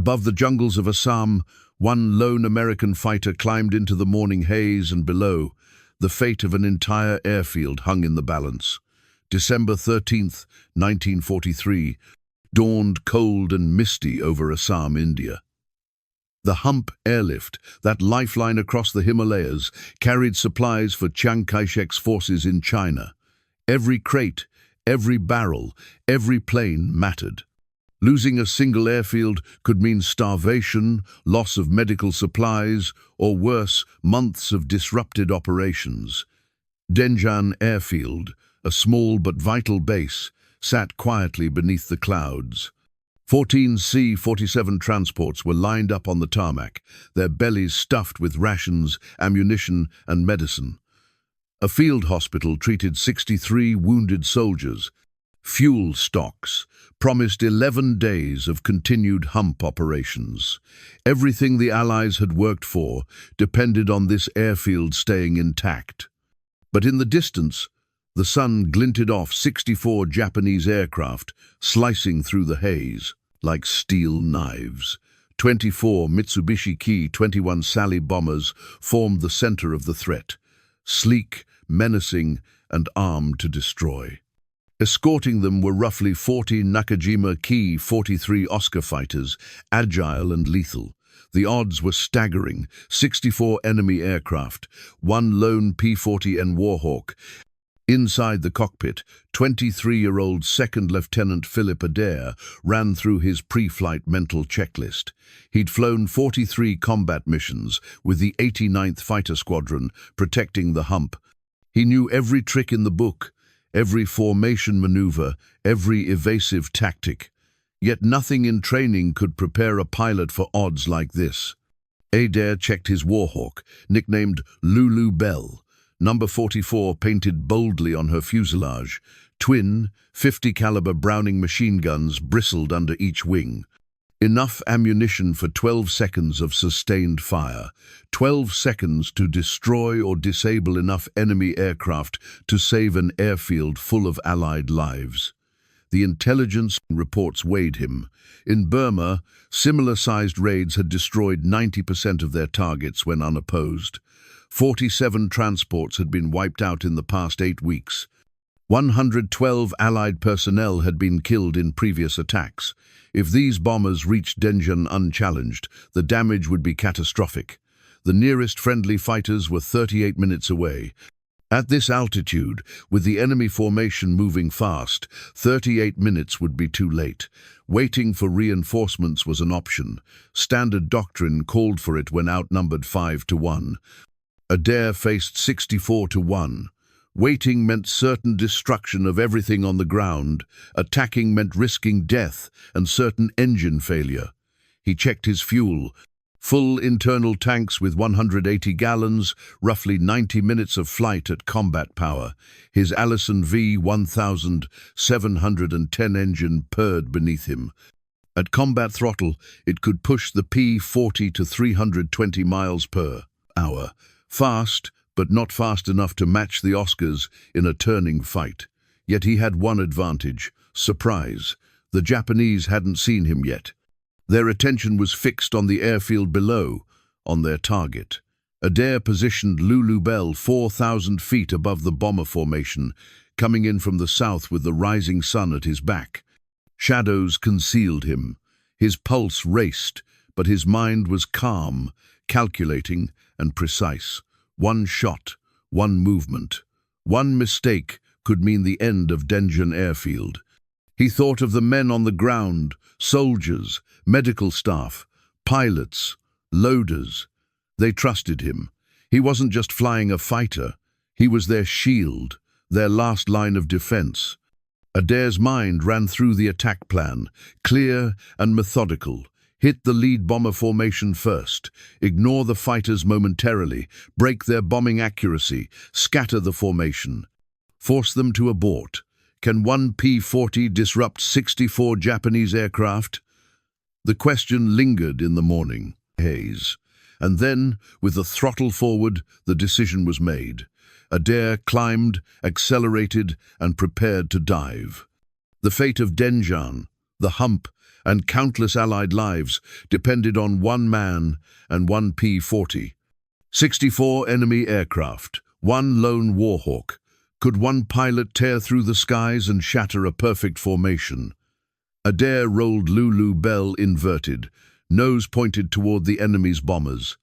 Above the jungles of Assam, one lone American fighter climbed into the morning haze, and below, the fate of an entire airfield hung in the balance. December 13th, 1943, dawned cold and misty over Assam, India. The Hump airlift, that lifeline across the Himalayas, carried supplies for Chiang Kai-shek's forces in China. Every crate, every barrel, every plane mattered. Losing a single airfield could mean starvation, loss of medical supplies, or worse, months of disrupted operations. Dinjan airfield, a small but vital base, sat quietly beneath the clouds. 14 C-47 transports were lined up on the tarmac, their bellies stuffed with rations, ammunition, and medicine. A field hospital treated 63 wounded soldiers. Fuel stocks promised 11 days of continued Hump operations. Everything the Allies had worked for depended on this airfield staying intact. But in the distance, the sun glinted off 64 Japanese aircraft, slicing through the haze like steel knives. 24 Mitsubishi Ki-21 Sally bombers formed the center of the threat, sleek, menacing, and armed to destroy. Escorting them were roughly 40 Nakajima Ki-43 Oscar fighters, agile and lethal. The odds were staggering: 64 enemy aircraft, one lone P-40N Warhawk. Inside the cockpit, 23-year-old Second Lieutenant Philip Adair ran through his pre-flight mental checklist. He'd flown 43 combat missions with the 89th Fighter Squadron, protecting the Hump. He knew every trick in the book, every formation maneuver, every evasive tactic. Yet nothing in training could prepare a pilot for odds like this. Adair checked his Warhawk, nicknamed Lulu Belle, number 44 painted boldly on her fuselage. Twin, 50-caliber Browning machine guns bristled under each wing. Enough ammunition for 12 seconds of sustained fire. 12 seconds to destroy or disable enough enemy aircraft to save an airfield full of Allied lives. The intelligence reports weighed him. In Burma, similar-sized raids had destroyed 90% of their targets when unopposed. 47 transports had been wiped out in the past 8 weeks. 112 Allied personnel had been killed in previous attacks. If these bombers reached Dinjan unchallenged, the damage would be catastrophic. The nearest friendly fighters were 38 minutes away. At this altitude, with the enemy formation moving fast, 38 minutes would be too late. Waiting for reinforcements was an option. Standard doctrine called for it when outnumbered 5-1. Adair faced 64-1. Waiting meant certain destruction of everything on the ground. Attacking meant risking death and certain engine failure. He checked his fuel. Full internal tanks with 180 gallons, roughly 90 minutes of flight at combat power. His Allison V-1710 engine purred beneath him. At combat throttle, it could push the P-40 to 320 miles per hour. Fast, but not fast enough to match the Oscars in a turning fight. Yet he had one advantage: surprise. The Japanese hadn't seen him yet. Their attention was fixed on the airfield below, on their target. Adair positioned Lulu Belle 4,000 feet above the bomber formation, coming in from the south with the rising sun at his back. Shadows concealed him. His pulse raced, but his mind was calm, calculating, and precise. One shot, one movement, one mistake could mean the end of Dinjan airfield. He thought of the men on the ground, soldiers, medical staff, pilots, loaders. They trusted him. He wasn't just flying a fighter. He was their shield, their last line of defense. Adair's mind ran through the attack plan, clear and methodical. Hit the lead bomber formation first. Ignore the fighters momentarily. Break their bombing accuracy. Scatter the formation. Force them to abort. Can one P-40 disrupt 64 Japanese aircraft? The question lingered in the morning haze. And then, with the throttle forward, the decision was made. Adair climbed, accelerated, and prepared to dive. The fate of Dinjan The hump and countless Allied lives depended on one man and one P-40. 64 enemy aircraft, one lone Warhawk. Could one pilot tear through the skies and shatter a perfect formation? Adair rolled Lulu Belle inverted, nose pointed toward the enemy's bombers.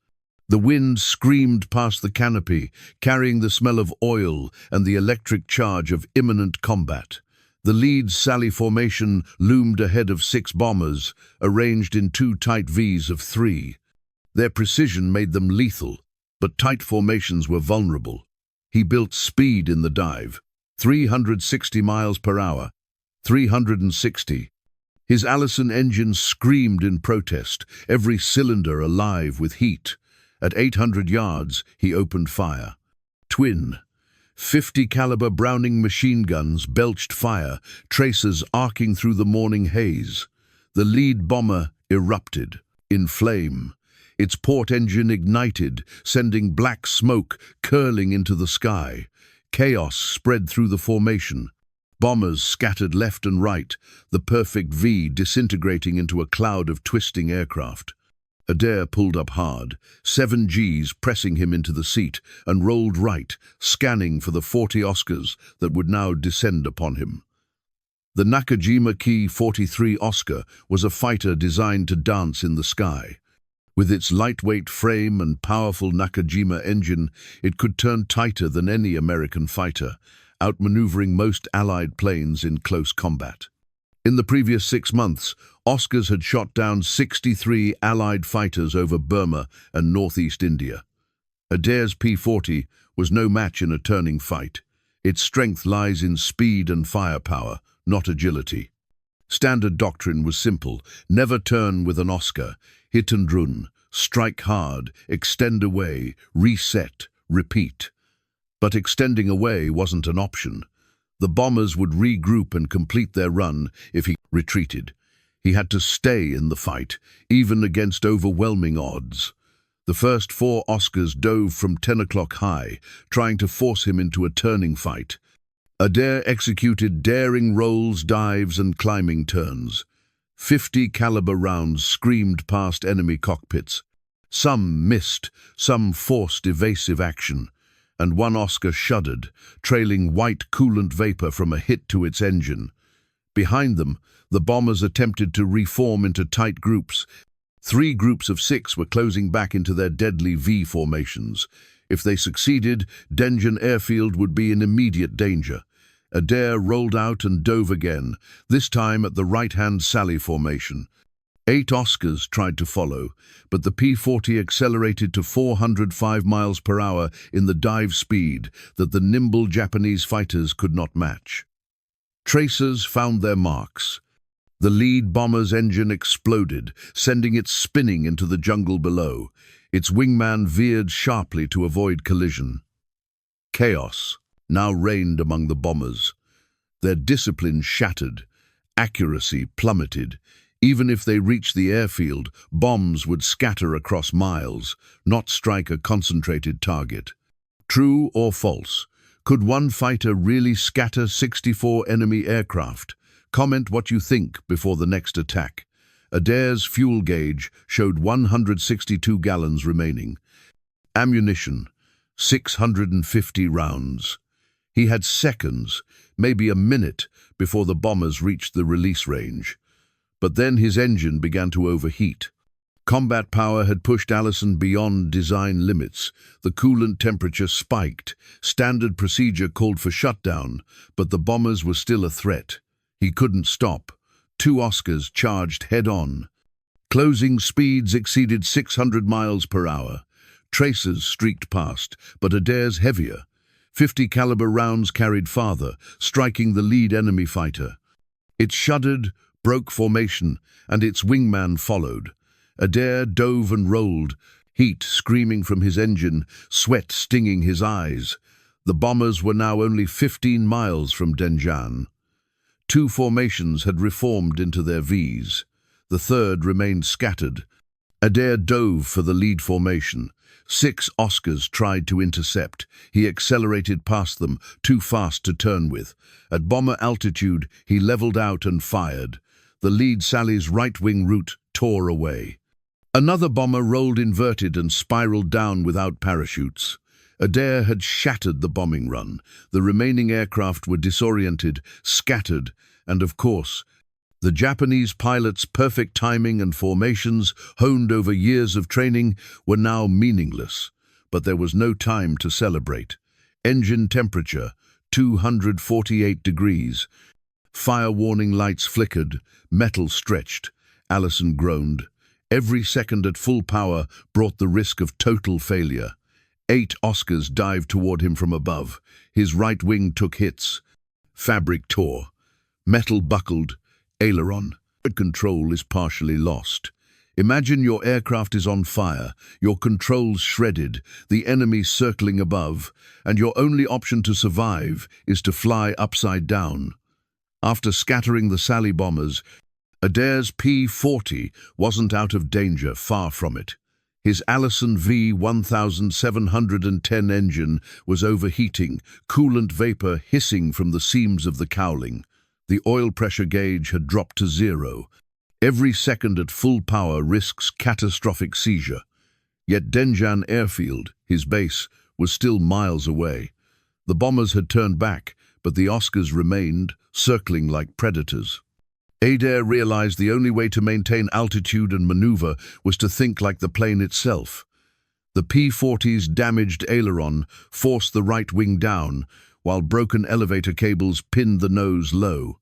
The wind screamed past the canopy, carrying the smell of oil and the electric charge of imminent combat. The lead sally formation loomed ahead of 6 bombers, arranged in 2 tight Vs of 3. Their precision made them lethal, but tight formations were vulnerable. He built speed in the dive, 360 miles per hour, 360. His Allison engine screamed in protest, every cylinder alive with heat. At 800 yards, he opened fire. Twin 50 caliber Browning machine guns belched fire, tracers arcing through the morning haze. The lead bomber erupted, in flame. Its port engine ignited, sending black smoke curling into the sky. Chaos spread through the formation. Bombers scattered left and right, the perfect V disintegrating into a cloud of twisting aircraft. Adair pulled up hard, 7 Gs pressing him into the seat, and rolled right, scanning for the 40 Oscars that would now descend upon him. The Nakajima Ki-43 Oscar was a fighter designed to dance in the sky. With its lightweight frame and powerful Nakajima engine, it could turn tighter than any American fighter, outmaneuvering most Allied planes in close combat. In the previous 6 months, Oscars had shot down 63 Allied fighters over Burma and northeast India. Adair's P-40 was no match in a turning fight. Its strength lies in speed and firepower, not agility. Standard doctrine was simple: never turn with an Oscar, hit and run, strike hard, extend away, reset, repeat. But extending away wasn't an option. The bombers would regroup and complete their run if he retreated. He had to stay in the fight, even against overwhelming odds. The first 4 Oscars dove from 10 o'clock high, trying to force him into a turning fight. Adair executed daring rolls, dives, and climbing turns. 50 caliber rounds screamed past enemy cockpits. Some missed, some forced evasive action, and one Oscar shuddered, trailing white coolant vapor from a hit to its engine. Behind them, the bombers attempted to reform into tight groups. 3 groups of 6 were closing back into their deadly V formations. If they succeeded, Dinjan airfield would be in immediate danger. Adair rolled out and dove again, this time at the right-hand sally formation. 8 Oscars tried to follow, but the P-40 accelerated to 405 miles per hour in the dive speed that the nimble Japanese fighters could not match. Tracers found their marks. The lead bomber's engine exploded, sending it spinning into the jungle below. Its wingman veered sharply to avoid collision. Chaos now reigned among the bombers. Their discipline shattered, accuracy plummeted. Even if they reached the airfield, bombs would scatter across miles, not strike a concentrated target. True or false? Could one fighter really scatter 64 enemy aircraft? Comment what you think before the next attack. Adair's fuel gauge showed 162 gallons remaining. Ammunition, 650 rounds. He had seconds, maybe a minute, before the bombers reached the release range. But then his engine began to overheat. Combat power had pushed Allison beyond design limits. The coolant temperature spiked. Standard procedure called for shutdown, but the bombers were still a threat. He couldn't stop. 2 Oscars charged head-on. Closing speeds exceeded 600 miles per hour. Tracers streaked past, but Adair's heavier. 50 caliber rounds carried farther, striking the lead enemy fighter. It shuddered, broke formation, and its wingman followed. Adair dove and rolled, heat screaming from his engine, sweat stinging his eyes. The bombers were now only 15 miles from Dinjan. 2 formations had reformed into their Vs. The third remained scattered. Adair dove for the lead formation. 6 Oscars tried to intercept. He accelerated past them, too fast to turn with. At bomber altitude, he leveled out and fired. The lead Sally's right-wing route tore away. Another bomber rolled inverted and spiraled down without parachutes. Adair had shattered the bombing run. The remaining aircraft were disoriented, scattered, and of course, the Japanese pilot's perfect timing and formations, honed over years of training, were now meaningless. But there was no time to celebrate. Engine temperature, 248 degrees. Fire warning lights flickered, metal stretched. Allison groaned. Every second at full power brought the risk of total failure. 8 Oscars dived toward him from above. His right wing took hits. Fabric tore. Metal buckled. Aileron. Control is partially lost. Imagine your aircraft is on fire, your controls shredded, the enemy circling above, and your only option to survive is to fly upside down. After scattering the Sally bombers, Adair's P-40 wasn't out of danger, far from it. His Allison V1710 engine was overheating, coolant vapor hissing from the seams of the cowling. The oil pressure gauge had dropped to 0. Every second at full power risks catastrophic seizure. Yet Dinjan airfield, his base, was still miles away. The bombers had turned back, but the Oscars remained, circling like predators. Adair realized the only way to maintain altitude and maneuver was to think like the plane itself. The P-40's damaged aileron forced the right wing down, while broken elevator cables pinned the nose low.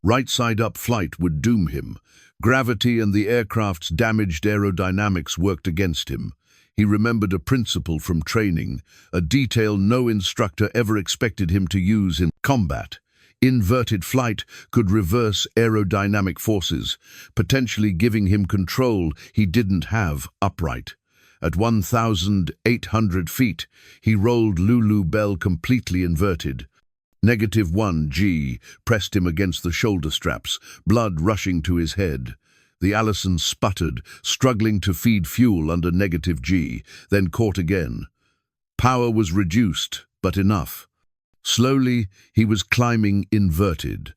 Right-side-up flight would doom him. Gravity and the aircraft's damaged aerodynamics worked against him. He remembered a principle from training, a detail no instructor ever expected him to use in combat. Inverted flight could reverse aerodynamic forces, potentially giving him control he didn't have upright. At 1,800 feet, he rolled Lulu Belle completely inverted. -1 G pressed him against the shoulder straps, blood rushing to his head. The Allison sputtered, struggling to feed fuel under -G, then caught again. Power was reduced, but enough. Slowly, he was climbing inverted.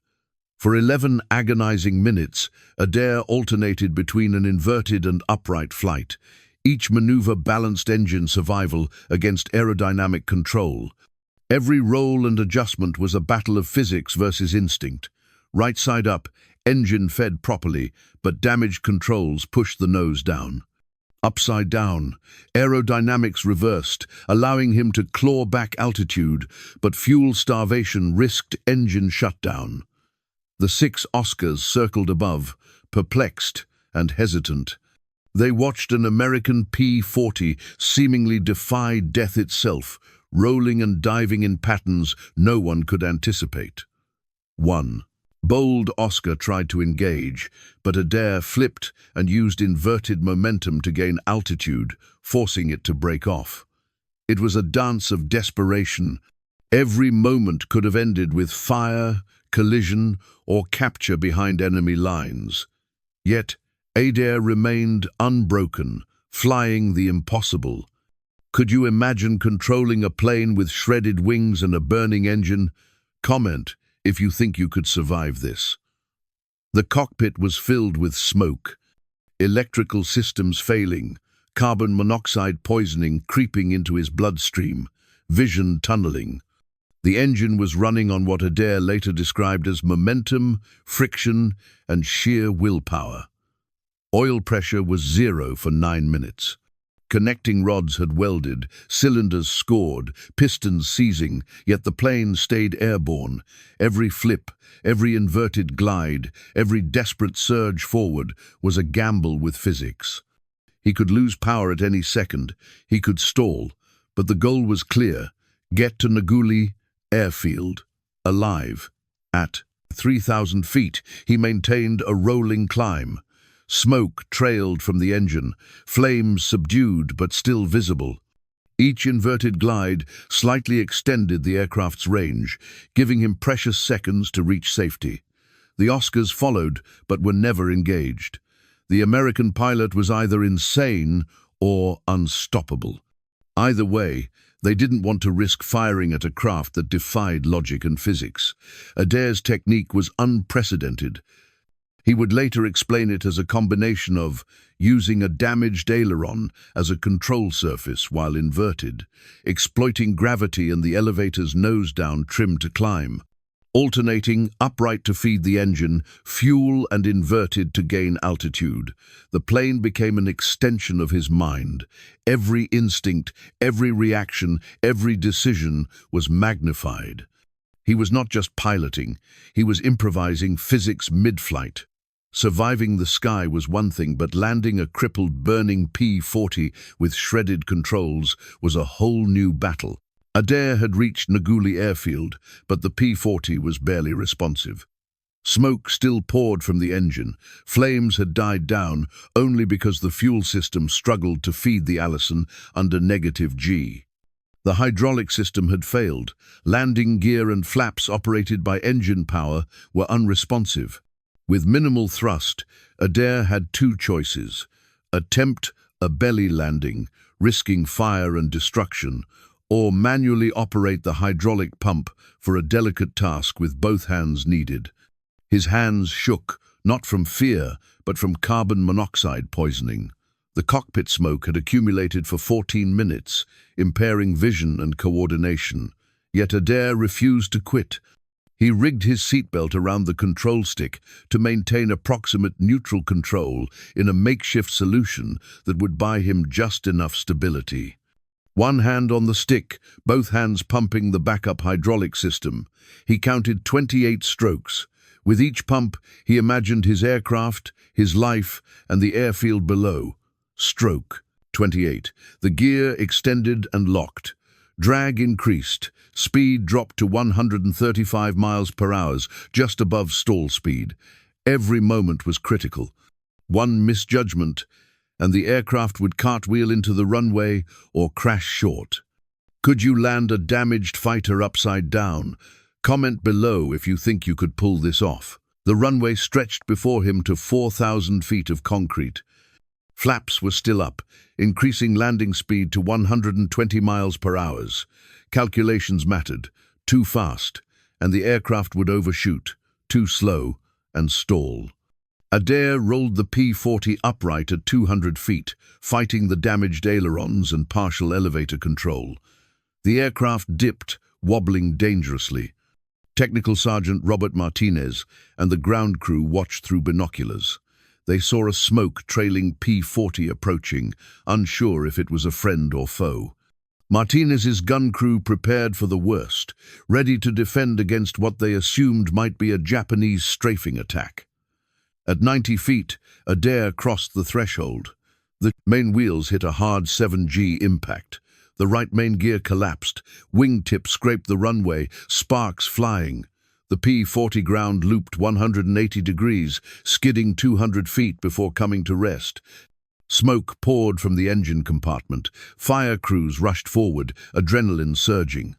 For 11 agonizing minutes, Adair alternated between an inverted and upright flight. Each maneuver balanced engine survival against aerodynamic control. Every roll and adjustment was a battle of physics versus instinct. Right side up, engine fed properly, but damaged controls pushed the nose down. Upside down, aerodynamics reversed, allowing him to claw back altitude, but fuel starvation risked engine shutdown. The 6 Oscars circled above, perplexed and hesitant. They watched an American P-40 seemingly defy death itself, rolling and diving in patterns no one could anticipate. 1. Bold Oscar tried to engage, but Adair flipped and used inverted momentum to gain altitude, forcing it to break off. It was a dance of desperation. Every moment could have ended with fire, collision, or capture behind enemy lines. Yet, Adair remained unbroken, flying the impossible. Could you imagine controlling a plane with shredded wings and a burning engine? Comment if you think you could survive this. The cockpit was filled with smoke, electrical systems failing, carbon monoxide poisoning creeping into his bloodstream, vision tunneling. The engine was running on what Adair later described as momentum, friction, and sheer willpower. Oil pressure was 0 for 9 minutes. Connecting rods had welded, cylinders scored, pistons seizing, yet the plane stayed airborne. Every flip, every inverted glide, every desperate surge forward was a gamble with physics. He could lose power at any second, he could stall, but the goal was clear: get to Naguli airfield, alive. At 3,000 feet, he maintained a rolling climb. Smoke trailed from the engine, flames subdued but still visible. Each inverted glide slightly extended the aircraft's range, giving him precious seconds to reach safety. The Oscars followed, but were never engaged. The American pilot was either insane or unstoppable. Either way, they didn't want to risk firing at a craft that defied logic and physics. Adair's technique was unprecedented. He would later explain it as a combination of using a damaged aileron as a control surface while inverted, exploiting gravity and the elevator's nose-down trim to climb, alternating upright to feed the engine, fuel and inverted to gain altitude. The plane became an extension of his mind. Every instinct, every reaction, every decision was magnified. He was not just piloting, he was improvising physics mid-flight. Surviving the sky was one thing, but landing a crippled, burning P-40 with shredded controls was a whole new battle. Adair had reached Nguli airfield, but the P-40 was barely responsive. Smoke still poured from the engine. Flames had died down only because the fuel system struggled to feed the Allison under -G. The hydraulic system had failed. Landing gear and flaps operated by engine power were unresponsive. With minimal thrust, Adair had two choices: attempt a belly landing, risking fire and destruction, or manually operate the hydraulic pump for a delicate task with both hands needed. His hands shook, not from fear, but from carbon monoxide poisoning. The cockpit smoke had accumulated for 14 minutes, impairing vision and coordination. Yet Adair refused to quit. He rigged his seatbelt around the control stick to maintain approximate neutral control in a makeshift solution that would buy him just enough stability. One hand on the stick, both hands pumping the backup hydraulic system. He counted 28 strokes. With each pump, he imagined his aircraft, his life, and the airfield below. Stroke 28. The gear extended and locked. Drag increased. Speed dropped to 135 miles per hour, just above stall speed. Every moment was critical. One misjudgment, and the aircraft would cartwheel into the runway or crash short. Could you land a damaged fighter upside down? Comment below if you think you could pull this off. The runway stretched before him to 4,000 feet of concrete. Flaps were still up, increasing landing speed to 120 miles per hour. Calculations mattered. Too fast, and the aircraft would overshoot. Too slow, and stall. Adair rolled the P-40 upright at 200 feet, fighting the damaged ailerons and partial elevator control. The aircraft dipped, wobbling dangerously. Technical Sergeant Robert Martinez and the ground crew watched through binoculars. They saw a smoke trailing P-40 approaching, unsure if it was a friend or foe. Martinez's gun crew prepared for the worst, ready to defend against what they assumed might be a Japanese strafing attack. At 90 feet, Adair crossed the threshold. The main wheels hit a hard 7G impact. The right main gear collapsed. Wingtips scraped the runway, sparks flying. The P-40 ground looped 180 degrees, skidding 200 feet before coming to rest. Smoke poured from the engine compartment. Fire crews rushed forward, adrenaline surging.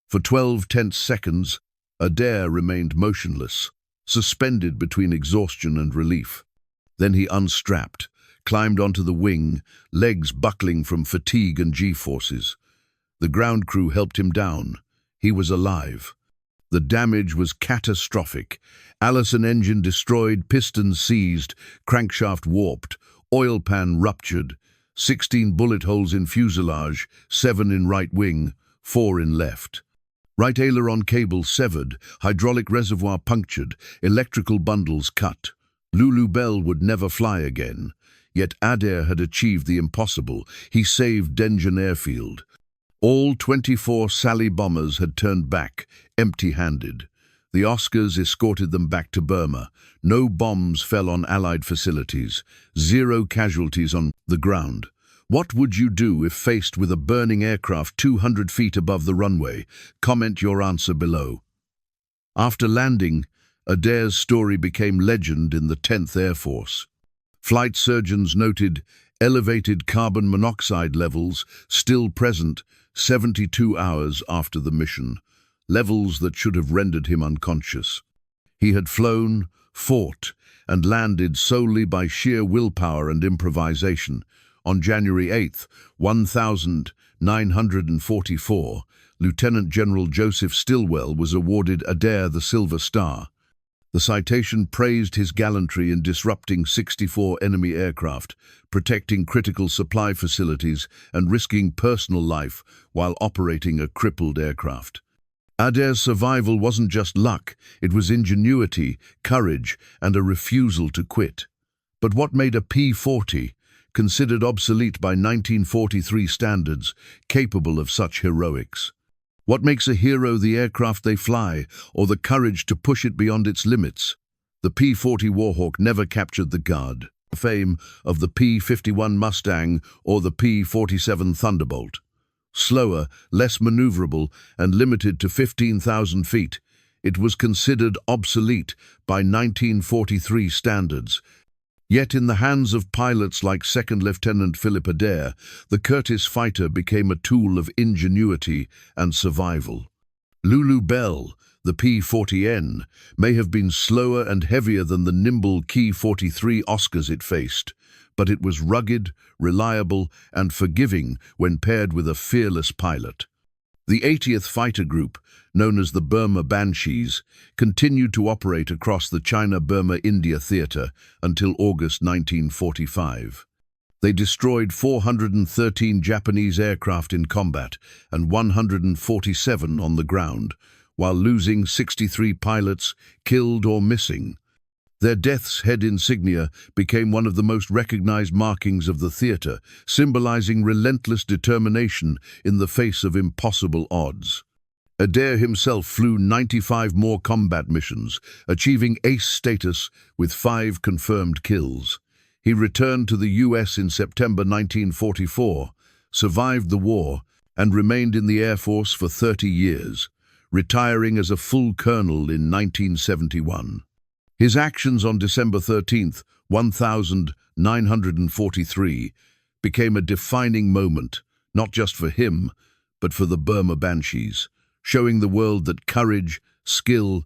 For 12 tense seconds, Adair remained motionless, suspended between exhaustion and relief. Then he unstrapped, climbed onto the wing, legs buckling from fatigue and G-forces. The ground crew helped him down. He was alive. The damage was catastrophic. Allison engine destroyed, pistons seized, crankshaft warped, oil pan ruptured, 16 bullet holes in fuselage, 7 in right wing, 4 in left. Right aileron cable severed, hydraulic reservoir punctured, electrical bundles cut. Lulu Belle would never fly again. Yet Adair had achieved the impossible. He saved Dinjan airfield. All 24 Sally bombers had turned back, empty-handed. The Oscars escorted them back to Burma. No bombs fell on Allied facilities. 0 casualties on the ground. What would you do if faced with a burning aircraft 200 feet above the runway? Comment your answer below. After landing, Adair's story became legend in the 10th Air Force. Flight surgeons noted elevated carbon monoxide levels still present 72 hours after the mission, levels that should have rendered him unconscious. He had flown, fought, and landed solely by sheer willpower and improvisation. On January 8, 1944, Lieutenant General Joseph Stilwell was awarded Adair the Silver Star. The citation praised his gallantry in disrupting 64 enemy aircraft, protecting critical supply facilities and risking personal life while operating a crippled aircraft. Adair's survival wasn't just luck, it was ingenuity, courage, and a refusal to quit. But what made a P-40, considered obsolete by 1943 standards, capable of such heroics? What makes a hero the aircraft they fly, or the courage to push it beyond its limits? The P-40 Warhawk never captured the guard, fame of the P-51 Mustang or the P-47 Thunderbolt. Slower, less maneuverable, and limited to 15,000 feet, it was considered obsolete by 1943 standards. Yet in the hands of pilots like Second Lieutenant Philip Adair, the Curtiss fighter became a tool of ingenuity and survival. Lulu Belle, the P-40N, may have been slower and heavier than the nimble Ki-43 Oscars it faced, but it was rugged, reliable, and forgiving when paired with a fearless pilot. The 80th Fighter Group, known as the Burma Banshees, continued to operate across the China-Burma-India theater until August 1945. They destroyed 413 Japanese aircraft in combat and 147 on the ground, while losing 63 pilots killed or missing. Their death's head insignia became one of the most recognized markings of the theater, symbolizing relentless determination in the face of impossible odds. Adair himself flew 95 more combat missions, achieving ace status with 5 confirmed kills. He returned to the US in September 1944, survived the war, and remained in the Air Force for 30 years, retiring as a full colonel in 1971. His actions on December 13, 1943, became a defining moment, not just for him, but for the Burma Banshees, showing the world that courage, skill,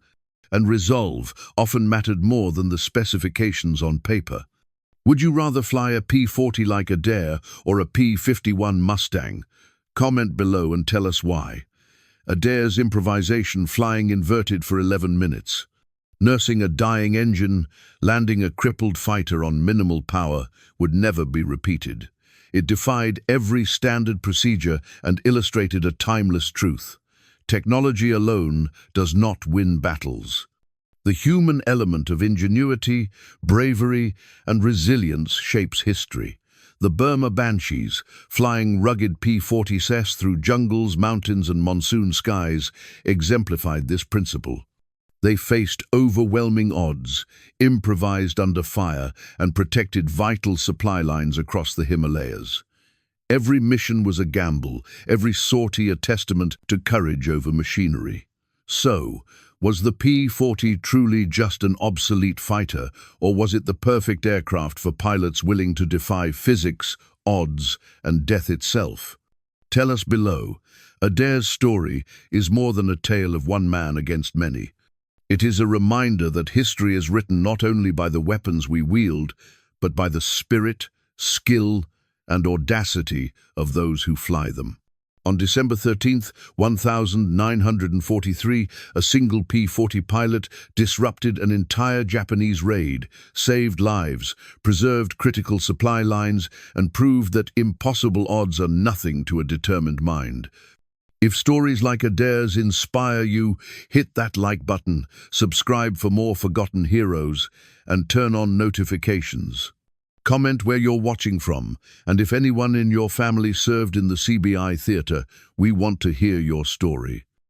and resolve often mattered more than the specifications on paper. Would you rather fly a P-40 like Adair or a P-51 Mustang? Comment below and tell us why. Adair's improvisation flying inverted for 11 minutes. Nursing a dying engine, landing a crippled fighter on minimal power would never be repeated. It defied every standard procedure and illustrated a timeless truth. Technology alone does not win battles. The human element of ingenuity, bravery, and resilience shapes history. The Burma Banshees, flying rugged P-40s through jungles, mountains, and monsoon skies, exemplified this principle. They faced overwhelming odds, improvised under fire, and protected vital supply lines across the Himalayas. Every mission was a gamble, every sortie a testament to courage over machinery. So, was the P-40 truly just an obsolete fighter, or was it the perfect aircraft for pilots willing to defy physics, odds, and death itself? Tell us below. Adair's story is more than a tale of one man against many. It is a reminder that history is written not only by the weapons we wield, but by the spirit, skill, and audacity of those who fly them. On December 13, 1943, a single P-40 pilot disrupted an entire Japanese raid, saved lives, preserved critical supply lines, and proved that impossible odds are nothing to a determined mind. If stories like Adair's inspire you, hit that like button, subscribe for more forgotten heroes, and turn on notifications. Comment where you're watching from, and if anyone in your family served in the CBI theater, we want to hear your story.